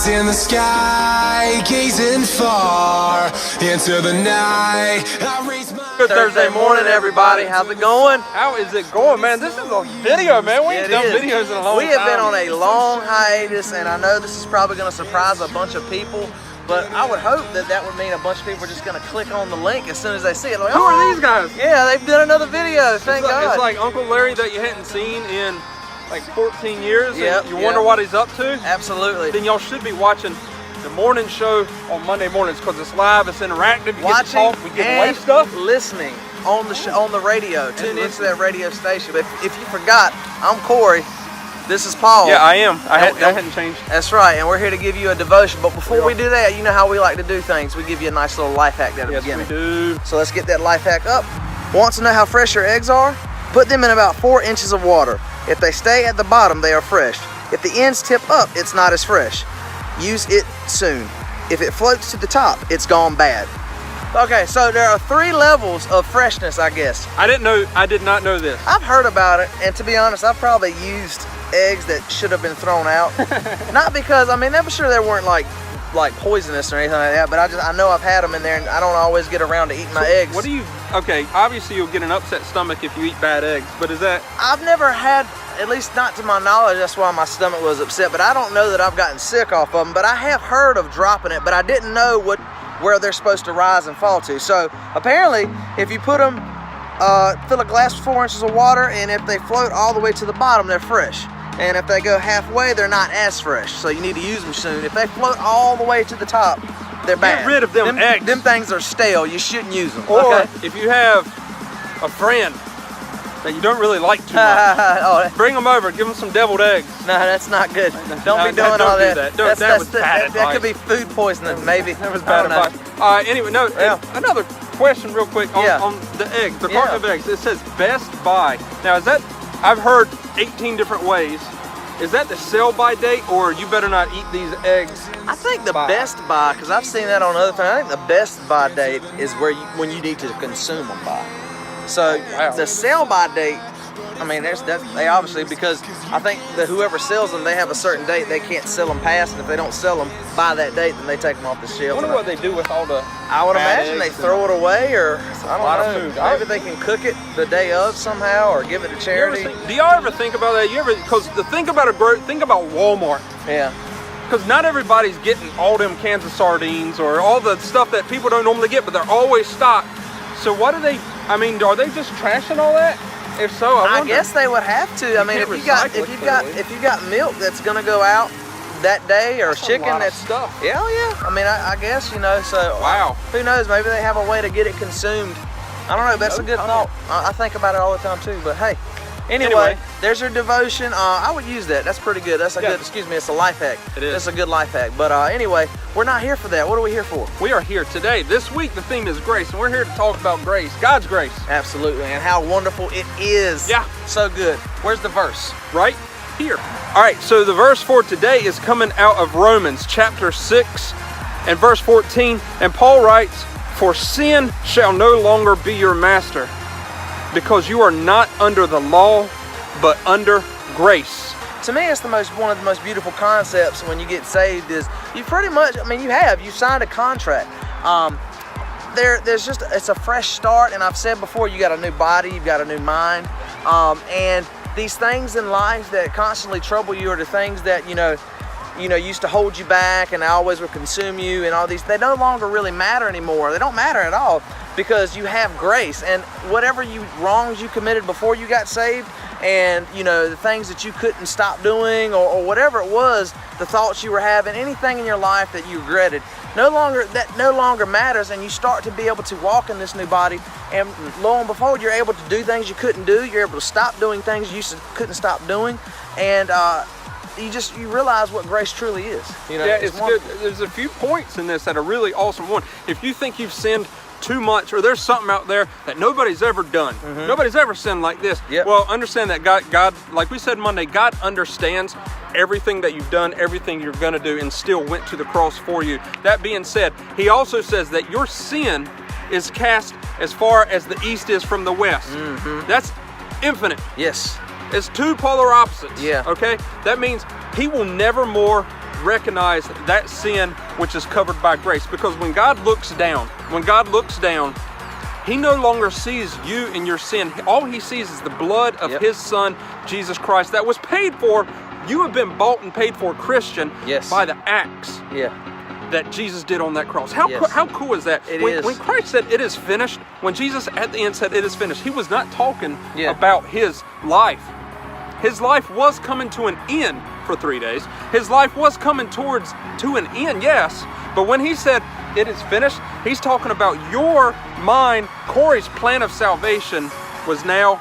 Eyes in the sky, gazing far into the night. I raise my Good Thursday morning, everybody. How's it going? How is it going, man? This is a video, man. We ain't done videos in a long time. We have been on a long hiatus, and I know this is probably going to surprise a bunch of people, but I would hope that that would mean a bunch of people are just going to click on the link as soon as they see it. Like, who are these guys? Yeah, they've done another video. Thank God. It's like Uncle Larry that you hadn't seen in like 14 years. Yep, and you wonder what he's up to. Absolutely. Then y'all should be watching the morning show on Monday mornings because it's live, it's interactive. You Watching get to talk, we give away and stuff. listening on the radio. Tune into that radio station. But if you forgot, I'm Corey. This is Paul. Yeah, I am. That hadn't changed. That's right, and we're here to give you a devotion. But before we do that, you know how we like to do things. We give you a nice little life hack at the beginning. Yes, we do. So let's get that life hack up. Want to know how fresh your eggs are? Put them in about 4 inches of water. If they stay at the bottom, they are fresh. If the ends tip up, it's not as fresh. Use it soon. If it floats to the top, it's gone bad. Okay, so there are 3 levels of freshness, I guess. I did not know this. I've heard about it, and to be honest, I've probably used eggs that should have been thrown out. Not because, I mean, I'm sure they weren't like poisonous or anything like that, but I know I've had them in there, and I don't always get around to eating my eggs. Okay, obviously you'll get an upset stomach if you eat bad eggs, but is that? I've never had, at least not to my knowledge, that's why my stomach was upset, but I don't know that I've gotten sick off of them, but I have heard of dropping it, but I didn't know where they're supposed to rise and fall to. So apparently, if you put them, fill a glass with 4 inches of water, and if they float all the way to the bottom, they're fresh. And if they go halfway, they're not as fresh, so you need to use them soon. If they float all the way to the top, they're bad. Get rid of them eggs. Them things are stale. You shouldn't use them. Or if you have a friend that you don't really like too much, bring them over, give them some develed eggs. No, that's not good. Don't be doing all that. That was bad advice. That could be food poisoning, maybe. That was bad advice. Anyway, another question real quick on the eggs, the carton of eggs. It says Best By. Now, is that, I've heard 18 different ways. Is that the sell-by date, or you better not eat these eggs? I think the Best By, because I've seen that on other things, I think the Best By date is when you need to consume them by. So the sell-by date, I mean, they obviously, because I think that whoever sells them, they have a certain date they can't sell them past, and if they don't sell them by that date, then they take them off the shelf. I wonder what they do with all the I would imagine they throw it away, or I don't know. Maybe they can cook it the day of somehow, or give it to charity. Do y'all ever think about that? Because think about Walmart. Yeah. Because not everybody's getting all them cans of sardines or all the stuff that people don't normally get, but they're always stocked. So what do they? I mean, are they just trashing all that? If so, I guess they would have to. I mean, if you got milk that's gonna go out that day, or chicken that's stuff. Yeah. I mean, I guess, you know. So wow. Who knows? Maybe they have a way to get it consumed. I don't know. That's a good thought. I think about it all the time too. But hey. Anyway, there's your devotion. I would use that. That's pretty good. That's a good, it's a life hack. It is. That's a good life hack. But anyway, we're not here for that. What are we here for? We are here today. This week, the theme is grace, and we're here to talk about grace, God's grace. Absolutely, and how wonderful it is. Yeah. So good. Where's the verse? Right here. All right, so the verse for today is coming out of Romans chapter 6 and verse 14. And Paul writes, "For sin shall no longer be your master, because you are not under the law, but under grace." To me, it's one of the most beautiful concepts when you get saved is you pretty much, I mean, you signed a contract. It's a fresh start, and I've said before, you got a new body, you've got a new mind, and these things in life that constantly trouble you are the things that, you know, used to hold you back and always would consume you, and all these, they no longer really matter anymore. They don't matter at all, because you have grace, and whatever wrongs you committed before you got saved, and the things that you couldn't stop doing, or whatever it was, the thoughts you were having, anything in your life that you regretted, no longer matters, and you start to be able to walk in this new body, and lo and behold, you're able to do things you couldn't do. You're able to stop doing things you couldn't stop doing, and you realize what grace truly is. It's good. There's a few points in this that are really awesome. One, if you think you've sinned too much, or there's something out there that nobody's ever done, nobody's ever sinned like this, well, understand that God, like we said Monday, God understands everything that you've done, everything you're gonna do, and still went to the cross for you. That being said, he also says that your sin is cast as far as the east is from the west. That's infinite. Yes. It's two polar opposites. Yeah. Okay? That means he will never more recognize that sin which is covered by grace. Because when God looks down, he no longer sees you and your sin. All he sees is the blood of his son, Jesus Christ, that was paid for. You have been bought and paid for, Christian, by the acts that Jesus did on that cross. How cool is that? When Christ said it is finished, when Jesus at the end said it is finished, he was not talking about his life. His life was coming to an end for 3 days. His life was coming to an end, yes. But when he said it is finished, he's talking about your, mine, Corey's plan of salvation was now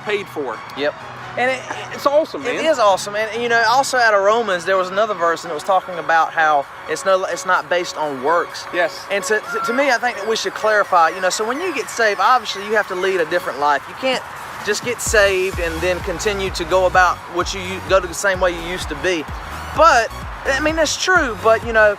paid for. Yep. And it's awesome, man. It is awesome. And you know, also out of Romans, there was another verse, and it was talking about how it's not based on works. Yes. And to me, I think that we should clarify, you know, so when you get saved, obviously you have to lead a different life. You can't just get saved and then continue to go about what you go to the same way you used to be. But, I mean, that's true, but you know,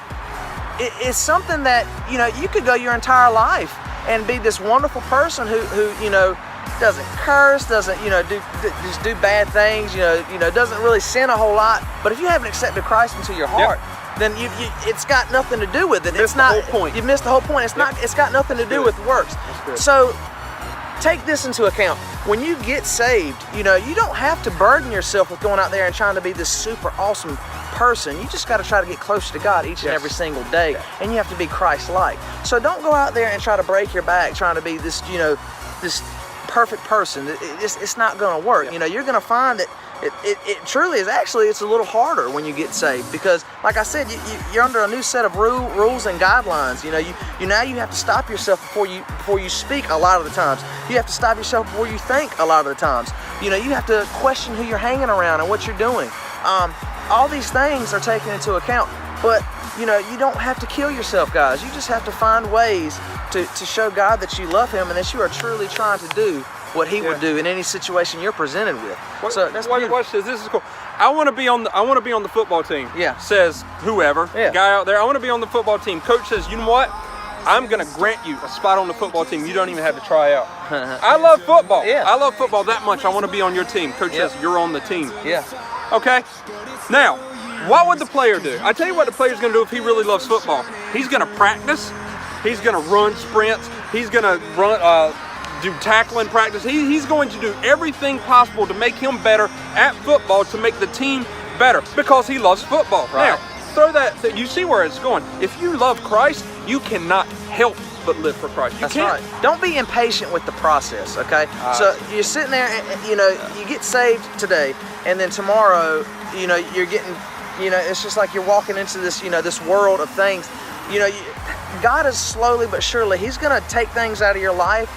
it's something that, you know, you could go your entire life and be this wonderful person who you know, doesn't curse, doesn't, you know, just do bad things, you know, doesn't really sin a whole lot. But if you haven't accepted Christ into your heart, then it's got nothing to do with it. It's not the whole point. You've missed the whole point. It's got nothing to do with works. So take this into account. When you get saved, you know, you don't have to burden yourself with going out there and trying to be this super awesome person. You just got to try to get closer to God each and every single day, and you have to be Christ-like. So don't go out there and try to break your back trying to be this, you know, this perfect person. It's not going to work. You know, you're going to find that it truly is. Actually, it's a little harder when you get saved, because like I said, you're under a new set of rules and guidelines. You know, you have to stop yourself before you speak a lot of the times. You have to stop yourself before you think a lot of the times. You know, you have to question who you're hanging around and what you're doing. All these things are taken into account, but you know, you don't have to kill yourself, guys. You just have to find ways to show God that you love him and that you are truly trying to do what he would do in any situation you're presented with. So that's watch this. This is cool. I want to be on the football team. Yeah. Says whoever, guy out there. I want to be on the football team. Coach says, you know what? I'm gonna grant you a spot on the football team. You don't even have to try out. I love football. Yeah. I love football that much. I want to be on your team. Coach says you're on the team. Yeah. Okay. Now, what would the player do? I tell you what the player's gonna do if he really loves football. He's gonna practice. He's gonna run sprints. He's gonna do tackling practice. He's going to do everything possible to make him better at football, to make the team better, because he loves football. Right. Now, throw that. You see where it's going. If you love Christ, you cannot help but live for Christ. That's right. Don't be impatient with the process, okay? So you're sitting there, and, you know, you get saved today, and then tomorrow, you know, you're getting, you know, it's just like you're walking into this, you know, this world of things. You know, God is slowly but surely, he's going to take things out of your life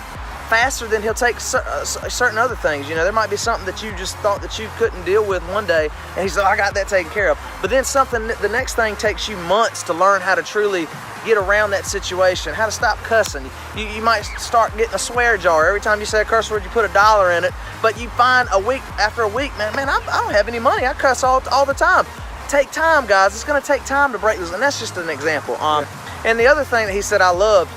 faster than he'll take certain other things. You know, there might be something that you just thought that you couldn't deal with one day, and he's like, I got that taken care of. But then the next thing takes you months to learn how to truly get around that situation, how to stop cussing. You might start getting a swear jar. Every time you say a curse word, you put $1 in it. But you find after a week, man, I don't have any money. I cuss all the time. Take time, guys. It's going to take time to break this, and that's just an example. And the other thing that he said I loved,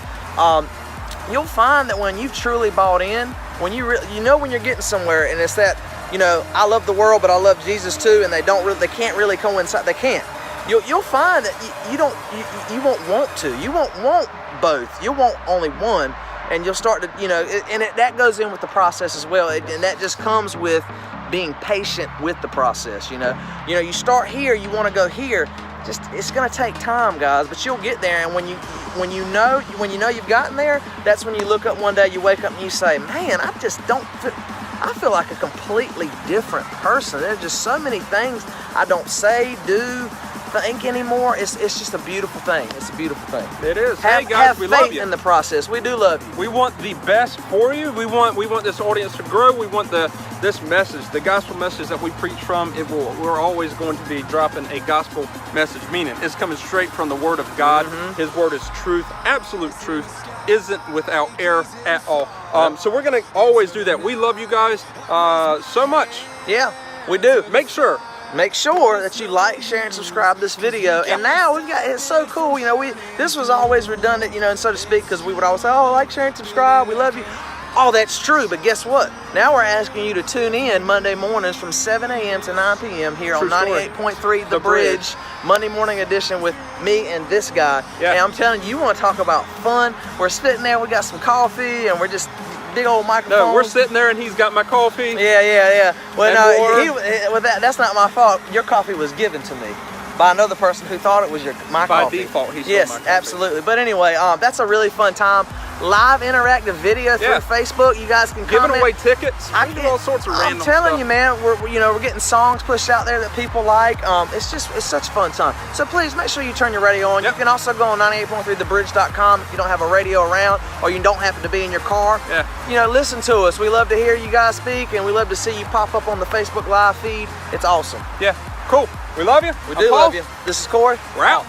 you'll find that when you've truly bought in, when you know when you're getting somewhere, and it's that, you know, I love the world, but I love Jesus too, and they can't really coincide. They can't. You'll find that you won't want to. You won't want both. You want only one, and you'll start to, you know, that goes in with the process as well, and that just comes with being patient with the process. You know, you start here, you want to go here. Just, it's gonna take time, guys, but you'll get there. And when you know you've gotten there, that's when you look up one day, you wake up and you say, man, I feel like a completely different person. There's just so many things I don't say, do, think anymore. It's just a beautiful thing. It's a beautiful thing. It is. Hey guys, we love you. Have faith in the process. We do love you. We want the best for you. We want this audience to grow. We want this message, the gospel message that we preach from. We're always going to be dropping a gospel message, meaning it's coming straight from the Word of God. His Word is truth, absolute truth, isn't without error at all. So we're gonna always do that. We love you guys so much. Yeah, we do. Make sure that you like, share, and subscribe this video. And now it's so cool. You know, this was always redundant, you know, and so to speak, because we would always say, oh, like, share, and subscribe. We love you. Oh, that's true, but guess what? Now we're asking you to tune in Monday mornings from 7 a.m. to 9 p.m. here on 98.3 The Bridge, Monday morning edition with me and this guy. Yeah. And I'm telling you, you want to talk about fun? We're sitting there, we got some coffee, and we're just big old microphone. No, we're sitting there and he's got my coffee. Yeah. Well, and no, with that's not my fault. Your coffee was given to me by another person who thought it was my coffee. By default, he stole yes, my coffee. absolutely. But anyway, that's a really fun time. Live interactive video through Facebook. You guys can comment. Giving away tickets. I do all sorts of random stuff. I'm telling you, man, we're getting songs pushed out there that people like. It's such a fun time. So please make sure you turn your radio on. You can also go on 98.3thebridge.com if you don't have a radio around or you don't happen to be in your car. Listen to us. We love to hear you guys speak, and we love to see you pop up on the Facebook live feed. It's awesome. Yeah, cool. We love you. We do love you. This is Corey. We're out.